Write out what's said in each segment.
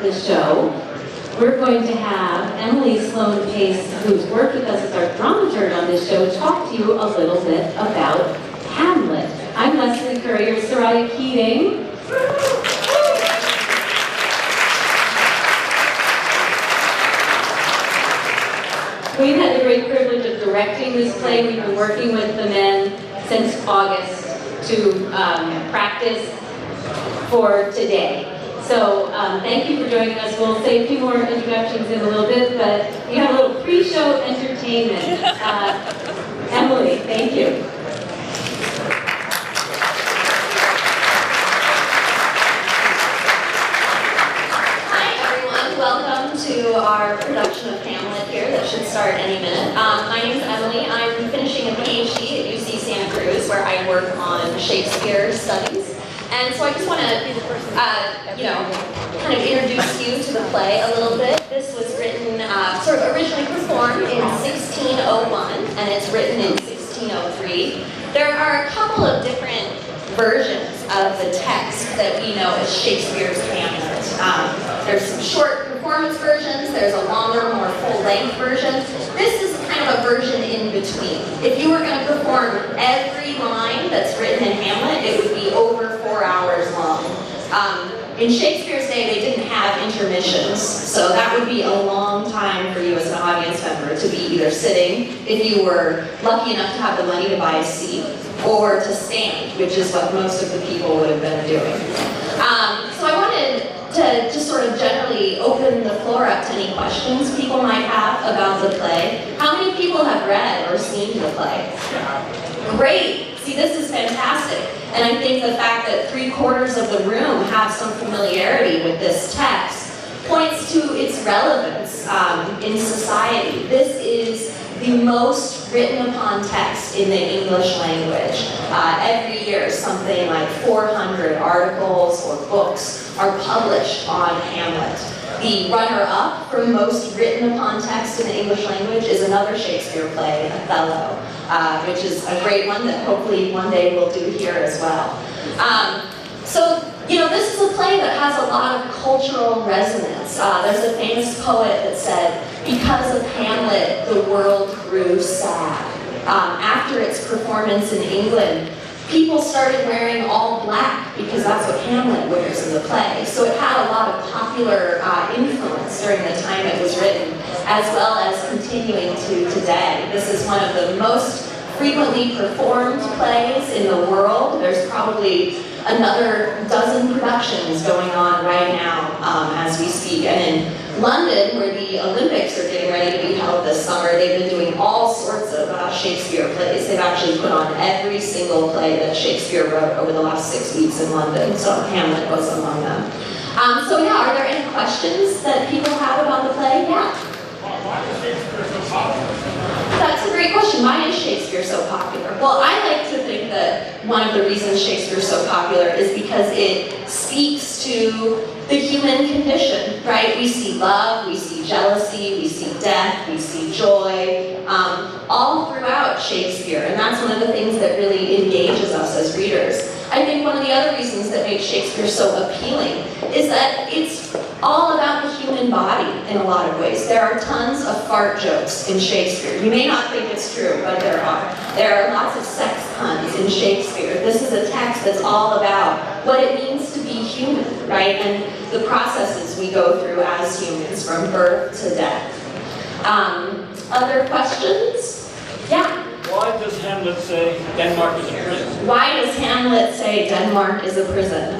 the show, we're going to have Emily Sloan Pace, who's worked with us as our dramaturg on this show, talk to you a little bit about Hamlet. I'm Leslie Currier, Soraya Keating. We've had the great privilege of directing this play. We've been working with the men since August to practice for today. So thank you for joining us. We'll say a few more introductions in a little bit, but you have a little pre-show entertainment. Emily, thank you. Welcome to our production of Hamlet here that should start any minute. My name is Emily. I'm finishing a PhD at UC Santa Cruz where I work on Shakespeare studies. And so I just want to, kind of introduce you to the play a little bit. This was written, sort of originally performed in 1601, and it's written in 1603. There are a couple of different versions of the text that we know as Shakespeare's Hamlet. There's some short performance versions, there's a longer, more full-length version. This is kind of a version in between. If you were going to perform every line that's written in Hamlet, it would be over 4 hours long. In Shakespeare's day, they didn't have intermissions, so that would be a long time for you as an audience member to be either sitting, if you were lucky enough to have the money to buy a seat, or to stand, which is what most of the people would have been doing. So I wanted to just sort of generally open the floor up to any questions people might have about the play. How many people have read or seen the play? Great! See, this is fantastic. And I think the fact that 3/4 of the room have some familiarity with this text points to its relevance in society. This is the most written upon text in the English language. Every year, something like 400 articles or books are published on Hamlet. The runner-up for most written upon text in the English language is another Shakespeare play, Othello, which is a great one that hopefully one day we'll do here as well. This is a play that has a lot of cultural resonance. There's a famous poet that said, "Because of Hamlet, the world grew sad." After its performance in England, people started wearing all black because that's what Hamlet wears in the play. So it had a lot of popular influence during the time it was written, as well as continuing to today. This is one of the most frequently performed plays in the world. There's probably another dozen productions going on right now as we speak. And in London, where the Olympics are getting ready to be held this summer, they've been doing all sorts of Shakespeare plays. They've actually put on every single play that Shakespeare wrote over the last 6 weeks in London, so Hamlet was among them. Are there any questions that people have about the play? Yeah? Why is Shakespeare so popular? That's a great question. Why is Shakespeare so popular? Well, I like to think that one of the reasons Shakespeare is so popular is because it speaks to the human condition, right? We see love, we see jealousy, we see death, we see joy, all throughout Shakespeare, and that's one of the things that really engages us as readers. I think one of the other reasons that makes Shakespeare so appealing is that it's all about the human body in a lot of ways. There are tons of fart jokes in Shakespeare. You may not think it's true, but there are. There are lots of sex puns in Shakespeare. This is a text that's all about what it means to be human, right? And the processes we go through as humans from birth to death. Other questions? Yeah? Why does Hamlet say Denmark is a prison? Why does Hamlet say Denmark is a prison?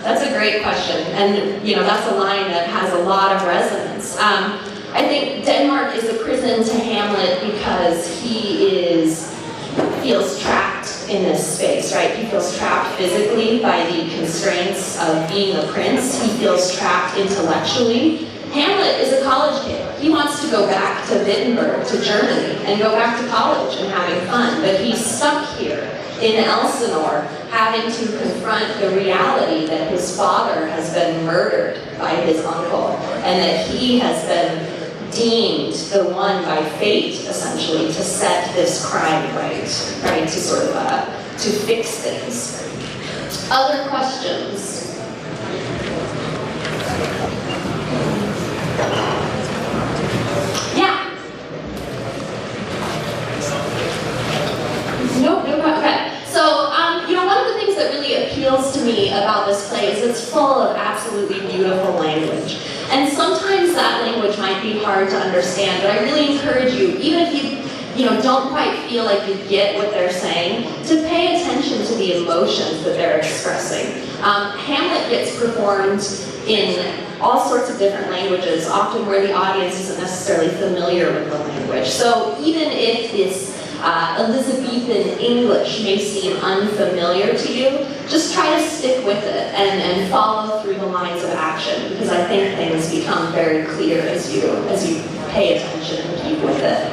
That's a great question, and that's a line that has a lot of resonance. I think Denmark is a prison to Hamlet because he feels trapped in this space, right? He feels trapped physically by the constraints of being a prince. He feels trapped intellectually. Hamlet is a college kid. He wants to go back to Wittenberg, to Germany, and go back to college and having fun, but he's stuck here in Elsinore, having to confront the reality that his father has been murdered by his uncle, and that he has been deemed the one by fate, essentially, to set this crime right, to sort of, to fix things. Other questions? that's full of absolutely beautiful language. And sometimes that language might be hard to understand, but I really encourage you, even if you don't quite feel like you get what they're saying, to pay attention to the emotions that they're expressing. Hamlet gets performed in all sorts of different languages, often where the audience isn't necessarily familiar with the language. So even if this Elizabethan English may seem unfamiliar to you, just try to stick with it and follow through the lines of action, because I think things become very clear as you pay attention and keep with it.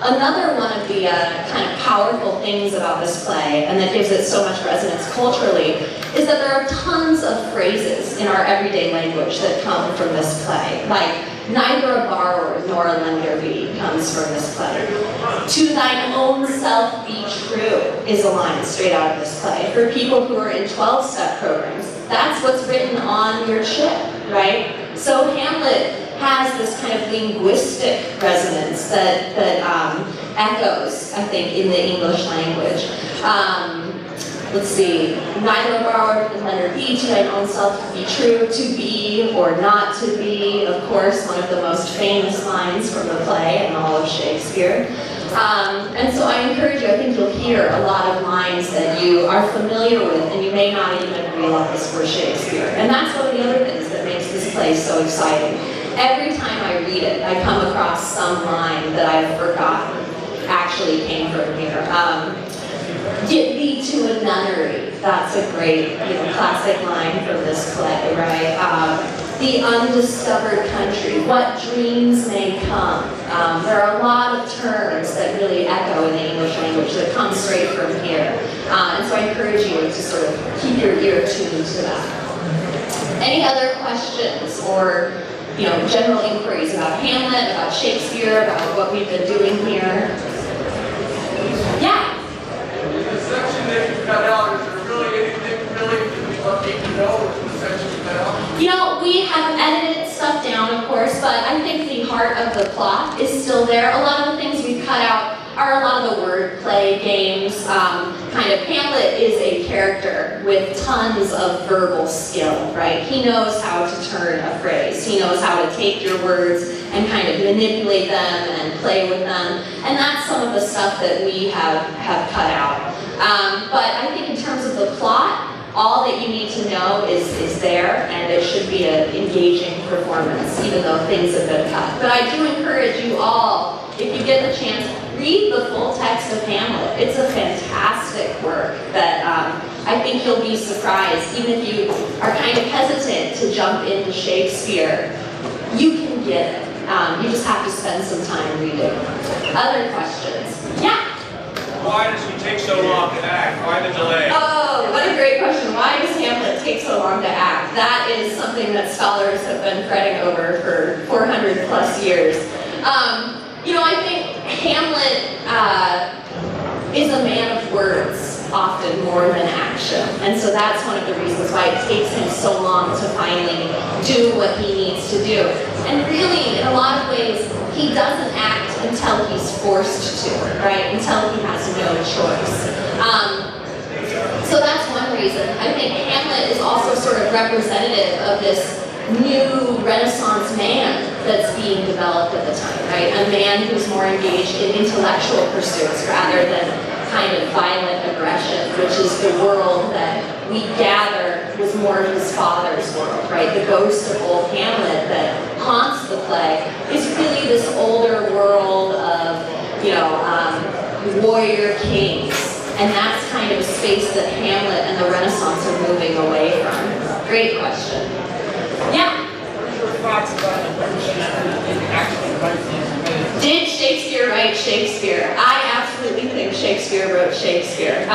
Another one of the kind of powerful things about this play, and that gives it so much resonance culturally, is that there are tons of phrases in our everyday language that come from this play. Like, neither a borrower nor a lender be comes from this play. To thine own self be true is a line straight out of this play. For people who are in 12-step programs, that's what's written on your chip, right? So Hamlet has this kind of linguistic resonance that echoes, I think, in the English language. Let's see, neither a borrower nor lender be, to thine own self be true, to be or not to be, of course, one of the most famous lines from the play and all of Shakespeare. And so I encourage you, I think you'll hear a lot of lines that you are familiar with and you may not even realize were Shakespeare. And that's one of the other things that makes this play so exciting. Every time I read it, I come across some line that I've forgotten actually came from here. Get thee to a nunnery. That's a great, classic line from this play, right? The undiscovered country. What dreams may come. There are a lot of terms that really echo in the English language that come straight from here. And so I encourage you to sort of keep your ear tuned to that. Any other questions or general inquiries about Hamlet, about Shakespeare, about what we've been doing here? Yeah? The section that you cut out, is there really anything really what people know with the section you cut out? We have edited stuff down, of course, but I think the heart of the plot is still there. A lot of the things we've cut out are a lot of the wordplay games. Hamlet is a character with tons of verbal skill, right? He knows how to turn a phrase. He knows how to take your words and kind of manipulate them and play with them. And that's some of the stuff that we have cut out. But I think in terms of the plot, all that you need to know is there, and it should be an engaging performance, even though things have been cut. But I do encourage you all, if you get the chance, read the full text of Hamlet. It's a fantastic work that I think you'll be surprised. Even if you are kind of hesitant to jump into Shakespeare, you can get it. You just have to spend some time reading. Other questions? Yeah? Why does he take so long to act? Why the delay? Oh, what a great question. Why does Hamlet take so long to act? That is something that scholars have been fretting over for 400 plus years. I think Hamlet is a man of words often more than action. And so that's one of the reasons why it takes him so long to finally do what he needs to do. And really, in a lot of ways, he doesn't act until he's forced to, right? Until he has no choice. So that's one reason. I think Hamlet is also sort of representative of this new Renaissance man that's being developed at the time, right? A man who's more engaged in intellectual pursuits rather than kind of violent aggression, which is the world that we gather was more of his father's world, right? The ghost of old Hamlet that haunts the play is really this older world of, warrior kings. And that's kind of a space that Hamlet and the Renaissance are moving away from. Great question. Yeah? Did Shakespeare write Shakespeare? I absolutely think Shakespeare wrote Shakespeare.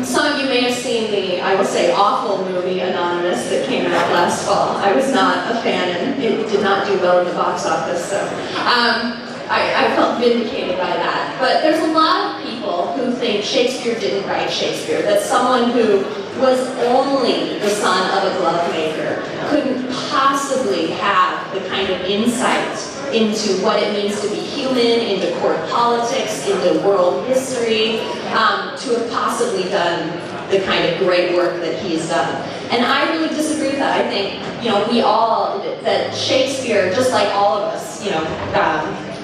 Some of you may have seen the, I will say, awful movie Anonymous that came out last fall. I was not a fan, and it did not do well in the box office, so I felt vindicated by that. But there's a lot of people who think Shakespeare didn't write Shakespeare, that someone who was only the son of a glove maker couldn't possibly have the kind of insight into what it means to be human, into court politics, into world history, to have possibly done the kind of great work that he's done. And I really disagree with that. I think, that Shakespeare, just like all of us,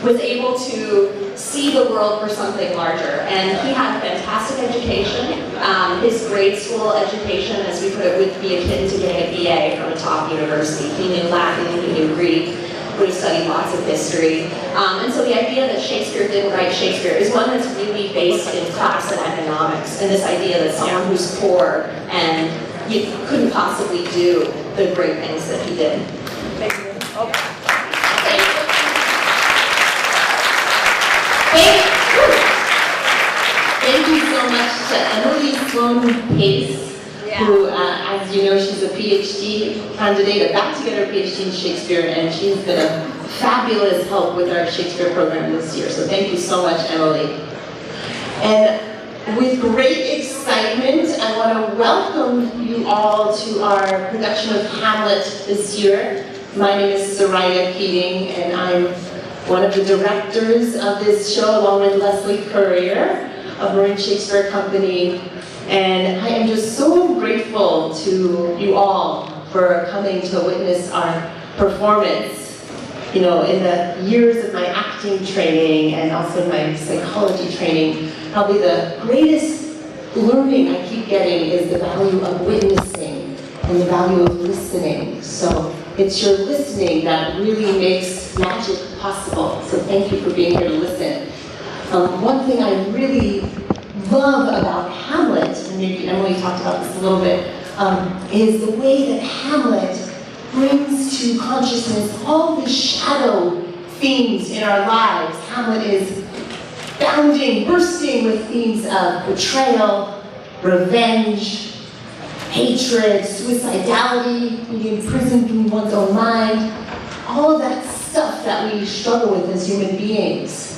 was able to see the world for something larger. And he had a fantastic education. His grade school education, as we put it, would be akin to getting a BA from a top university. He knew Latin, he knew Greek, would have studied lots of history. And so the idea that Shakespeare didn't write Shakespeare is one that's really based in class and economics, and this idea that someone who's poor and you couldn't possibly do the great things that he did. Thank you. Thank you so much to Emily Sloan Pace, who, as you know, she's a PhD candidate, about to get her PhD in Shakespeare, and she's been a fabulous help with our Shakespeare program this year. So thank you so much, Emily. And with great excitement, I want to welcome you all to our production of Hamlet this year. My name is Soraya Keating, and I'm one of the directors of this show, along with Leslie Currier of Marin Shakespeare Company. And I am just so grateful to you all for coming to witness our performance. In the years of my acting training and also in my psychology training, probably the greatest learning I keep getting is the value of witnessing and the value of listening. So it's your listening that really makes magic possible. So thank you for being here to listen. One thing I really love about Hamlet, and maybe Emily talked about this a little bit, is the way that Hamlet brings to consciousness all the shadow themes in our lives. Hamlet is bursting with themes of betrayal, revenge, hatred, suicidality, being imprisoned in one's own mind, all of that stuff that we struggle with as human beings.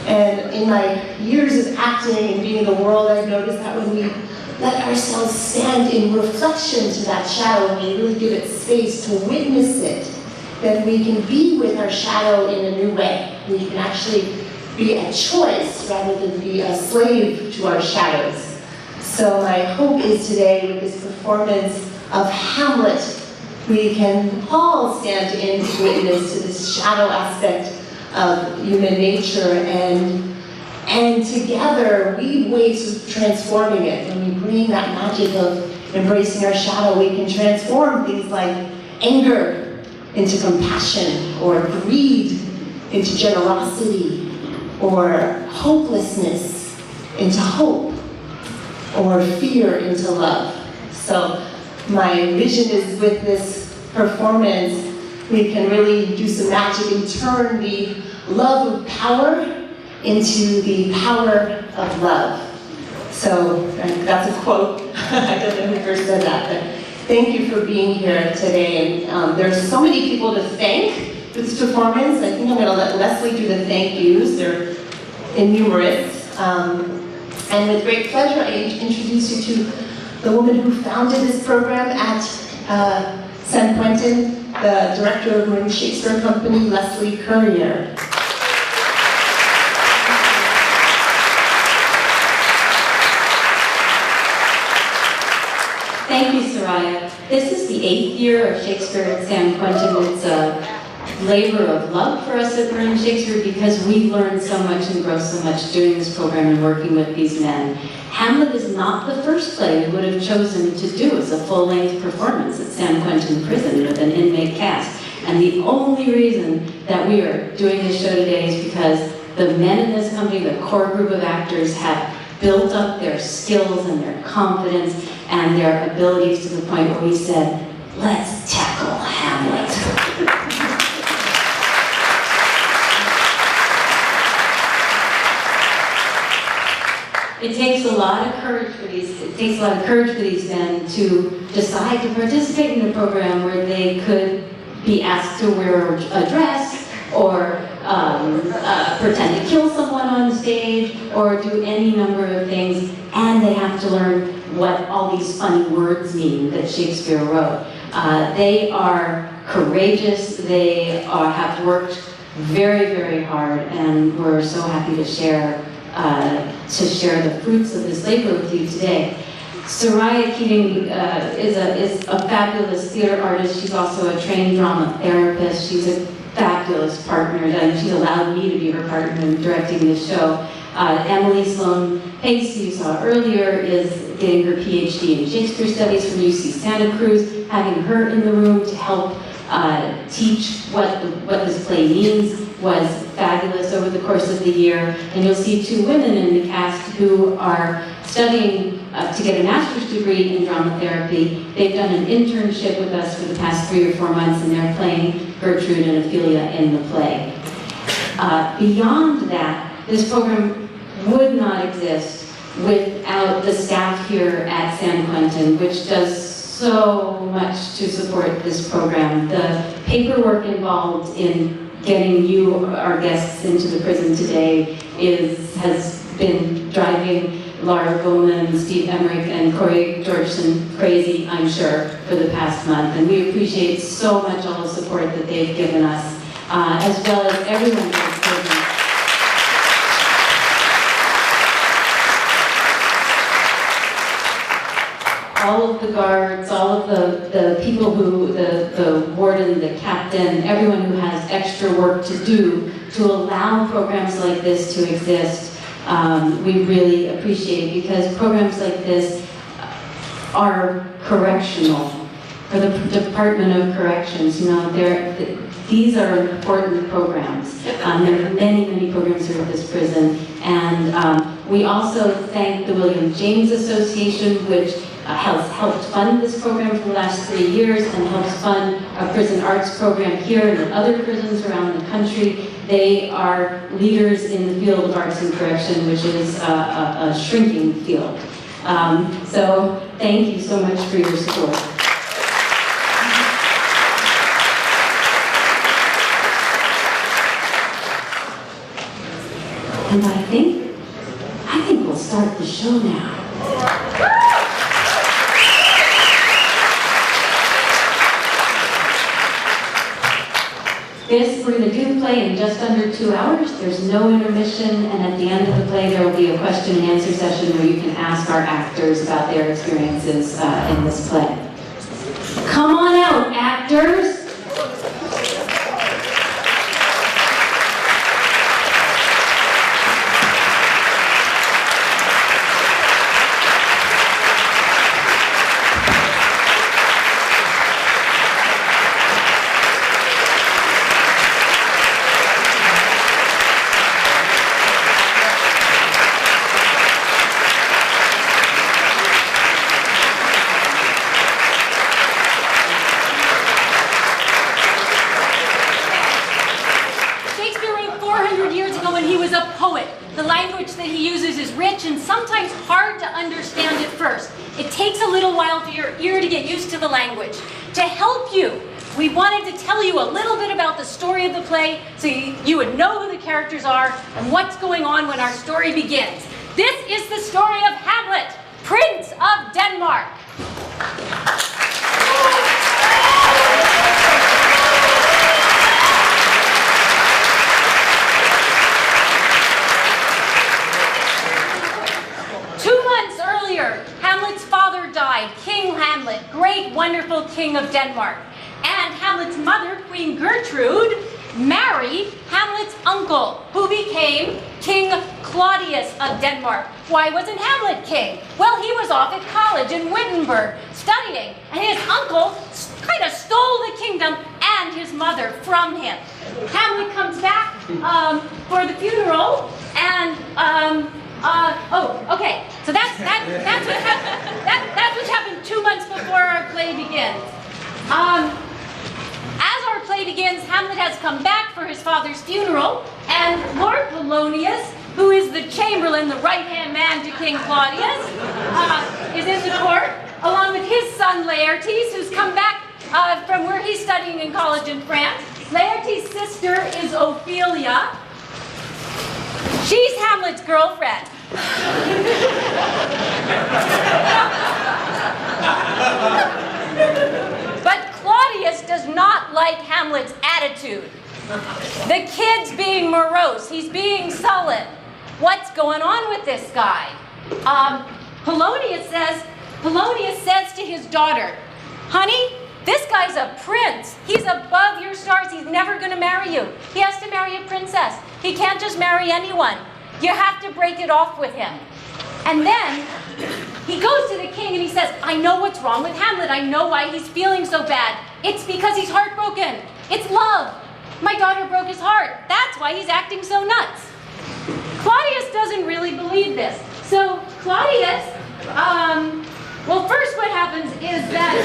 And in my years of acting and being in the world, I've noticed that when we let ourselves stand in reflection to that shadow, and we really give it space to witness it, then we can be with our shadow in a new way. We can actually be a choice rather than be a slave to our shadows. So my hope is today, with this performance of Hamlet, we can all stand in witness to this shadow aspect of human nature, and together we ways of transforming it. When we bring that magic of embracing our shadow, we can transform things like anger into compassion, or greed into generosity, or hopelessness into hope, or fear into love. So my vision is, with this performance, we can really do some magic and turn the love of power into the power of love. So that's a quote. I don't know who first said that, but thank you for being here today. And there's so many people to thank for this performance. I think I'm going to let Leslie do the thank yous. They're innumerous. And with great pleasure, I introduce you to the woman who founded this program at San Quentin, the director of Marin Shakespeare Company, Leslie Currier. Thank you, Soraya. This is the 8th year of Shakespeare at San Quentin. It's a labor of love for us at Marin Shakespeare because we learn so much and grow so much doing this program and working with these men. Hamlet is not the first play we would have chosen to do as a full-length performance at San Quentin Prison with an inmate cast. And the only reason that we are doing this show today is because the men in this company, the core group of actors, have built up their skills and their confidence and their abilities to the point where we said, let's tackle Hamlet. It takes a lot of courage for these men to decide to participate in a program where they could be asked to wear a dress, or pretend to kill someone on stage, or do any number of things, and they have to learn what all these funny words mean that Shakespeare wrote. They are courageous, they have worked very, very hard, and we're so happy to share the fruits of this labor with you today. Soraya Keating is a fabulous theater artist. She's also a trained drama therapist. She's a fabulous partner, and she's allowed me to be her partner in directing this show. Emily Sloan Pace, who you saw earlier, is getting her PhD in Shakespeare Studies from UC Santa Cruz. Having her in the room to help teach what this play means was fabulous over the course of the year. And you'll see two women in the cast who are studying to get a master's degree in drama therapy. They've done an internship with us for the past 3 or 4 months, and they're playing Gertrude and Ophelia in the play. Beyond that, this program would not exist without the staff here at San Quentin, which does so much to support this program. The paperwork involved in getting you, our guests, into the prison today has been driving Laura Bowman, Steve Emmerich, and Corey Georgeson crazy, I'm sure, for the past month. And we appreciate so much all the support that they've given us, as well as everyone who's given. All of the guards, all of the people who, the warden, the captain, everyone who has extra work to do to allow programs like this to exist, we really appreciate, because programs like this are correctional. For the Department of Corrections, you know, these are important programs. There are many, many programs here at this prison. And we also thank the William James Association, which has helped fund this program for the last 3 years and helps fund a prison arts program here and in other prisons around the country. They are leaders in the field of arts and correction, which is a shrinking field. So thank you so much for your support. And I think we'll start the show now. We're going to do the play in just under 2 hours. There's no intermission, and at the end of the play there will be a question and answer session where you can ask our actors about their experiences in this play. Come on out, actors! and sometimes hard to understand at first. It takes a little while for your ear to get used to the language. To help you, we wanted to tell you a little bit about the story of the play so you would know who the characters are and what's going on when our story begins. This is the story of Hamlet, Prince of Denmark. Hamlet's father died, King Hamlet, great, wonderful king of Denmark. And Hamlet's mother, Queen Gertrude, married Hamlet's uncle, who became King Claudius of Denmark. Why wasn't Hamlet king? Well, he was off at college in Wittenberg studying, and his uncle kind of stole the kingdom and his mother from him. Hamlet comes back for the funeral, and okay. So that's what happened 2 months before our play begins. As our play begins, Hamlet has come back for his father's funeral, and Lord Polonius, who is the chamberlain, the right-hand man to King Claudius, is in the court, along with his son Laertes, who's come back from where he's studying in college in France. Laertes' sister is Ophelia. She's Hamlet's girlfriend. But Claudius does not like Hamlet's attitude. The kid's being morose. He's being sullen. What's going on with this guy? Polonius says, Polonius says to his daughter, honey, this guy's a prince. He's above your stars. He's never going to marry you. He has to marry a princess. He can't just marry anyone. You have to break it off with him. And then he goes to the king and he says, I know what's wrong with Hamlet. I know why he's feeling so bad. It's because he's heartbroken. It's love. My daughter broke his heart. That's why he's acting so nuts. Claudius doesn't really believe this. So Claudius, well, first what happens is that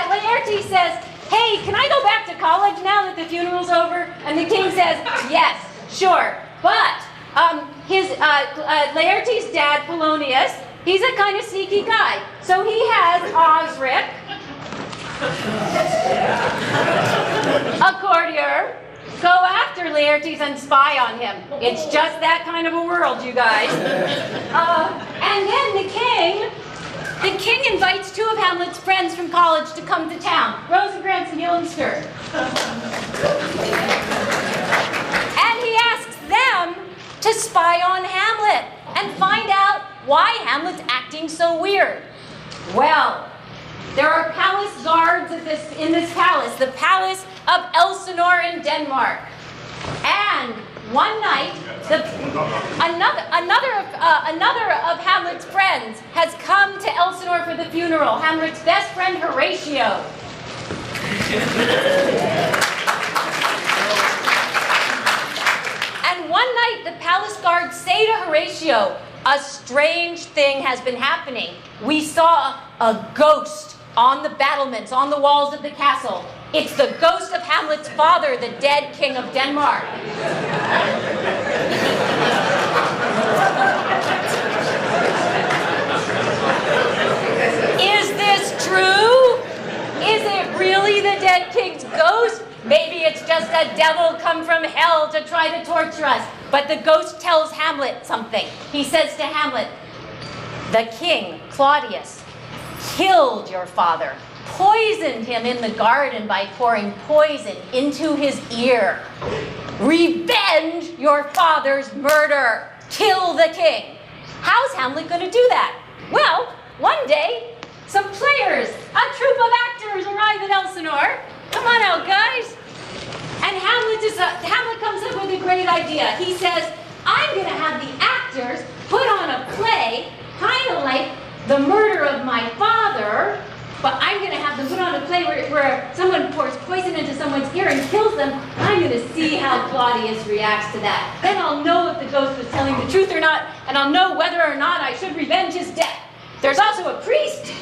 Laertes says, hey, can I go back to college now that the funeral's over? And the king says, yes, sure. But Laertes' dad, Polonius, he's a kind of sneaky guy. So he has Osric, a courtier, go after Laertes and spy on him. It's just that kind of a world, you guys. And then the king invites two of Hamlet's friends from college to come to town, Rosencrantz and Guildenstern. And he asks them to spy on Hamlet and find out why Hamlet's acting so weird. Well, there are palace guards in this palace, the palace of Elsinore in Denmark. And one night, another of Hamlet's friends has come to Elsinore for the funeral, Hamlet's best friend Horatio. And one night, the palace guards say to Horatio, a strange thing has been happening. We saw a ghost on the battlements, on the walls of the castle. It's the ghost of Hamlet's father, the dead king of Denmark. Is this true? Is it really the dead king's ghost? Maybe it's just a devil come from hell to try to torture us. But the ghost tells Hamlet something. He says to Hamlet, the king, Claudius, killed your father, poisoned him in the garden by pouring poison into his ear. Revenge your father's murder. Kill the king. How's Hamlet going to do that? Well, one day, some players, a troupe of actors arrive at Elsinore. Come on out, guys. And Hamlet comes up with a great idea. He says, I'm going to have the actors put on a play, kind of like The Murder of My Father, but I'm going to have them put on a play where someone pours poison into someone's ear and kills them. I'm going to see how Claudius reacts to that. Then I'll know if the ghost was telling the truth or not, and I'll know whether or not I should revenge his death. There's also a priest.